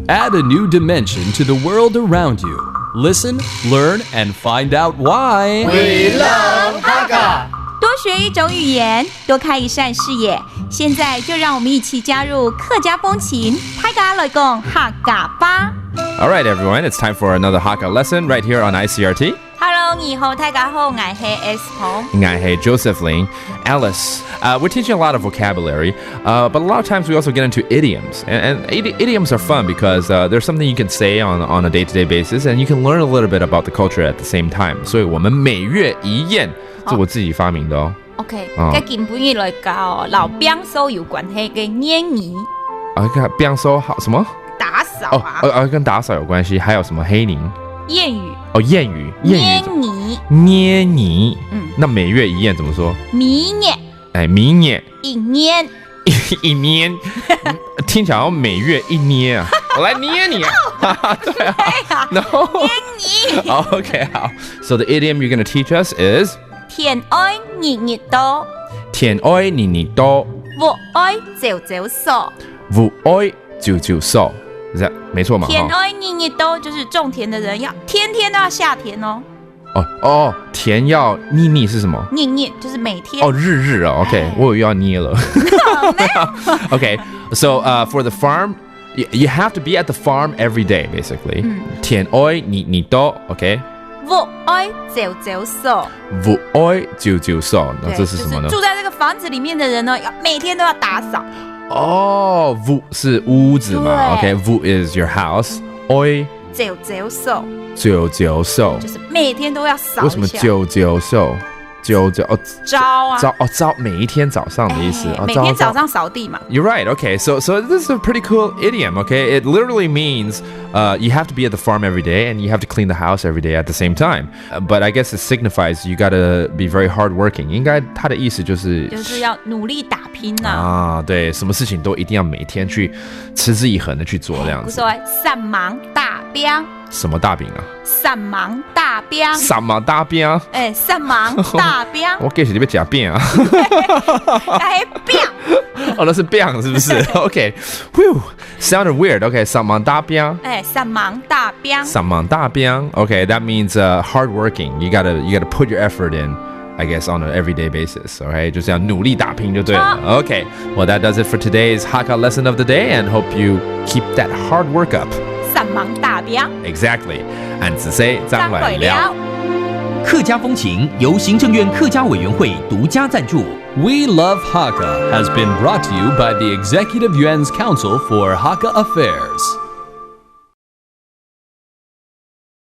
Add a new dimension to the world around you. Listen, learn, and find out why. We love Hakka. 多学一种语言，多开一扇视野。现在就让我们一起加入客家风情，大家来讲客家吧。All right, everyone, it's time for another Hakka lesson right here on ICRT. Hello， 你好，大家好，我是 S 彭。Hey, Joseph Ling. Alice, we're teaching a lot of vocabulary, but a lot of times we also get into idioms. And idioms are fun because there's something you can say on a day-to-day basis, and you can learn a little bit about the culture at the same time. 所以我们每月一宴，这我自己发明的哦。OK， 跟今日来教老兵收有关系的谚语。跟兵收好什么？打扫啊。跟打扫有关系，还有什么黑宁？谚语。谚语。捏泥。那每月一宴怎么说？明年。一年。一年。听起来好像每月一捏啊。我来捏你啊。对啊。No。捏你。Okay, 好。So the idiom you're going to teach us is 天爱日多。天愛年多。父愛朝少。父愛朝少。没错嘛？天愛日多就是种田的人要天天都要下田哦。田要腻是什么？日就是每天。日哦 ，OK， 我以为要捏了。Okay, so for the farm, you have to be at the farm every day, basically. 天愛年多 ，OK。父愛朝少。父愛朝少，那这是什么呢？就是住在这个房子里面的人呢，每天都要打扫。父是屋子嘛 ，OK， 父 is your house， 愛朝少。就是每天都要扫一下。为什么朝少？朝每一天早上的意思。每天早上扫地嘛。You're right. Okay, so this is a pretty cool idiom. Okay, it literally means you have to be at the farm every day and you have to clean the house every day at the same time. But I guess it signifies you gotta be very hardworking. 应该它的意思就是要努力打拼呐。啊，对，什么事情都一定要每天去持之以恒的去做这样子。说三忙大兵。什么大饼啊？三忙大兵。三忙大兵。三忙大兵。我给是你要吃饼啊。哎，饼。那是饼是不是？Okay, whew, sounded weird. Okay, 三忙大兵。三忙大兵。三忙大兵。Okay, that means hardworking. You gotta put your effort in, I guess, on an everyday basis. Alright, 就是要努力打拼就对了。Okay, well that does it for today's Hakka lesson of the day, and hope you keep that hard work up. 三忙大兵。Exactly. 按子 say 张来了。客家风情由行政院客家委员会独家赞助。We Love Hakka has been brought to you by the Executive Yuan's Council for Hakka Affairs.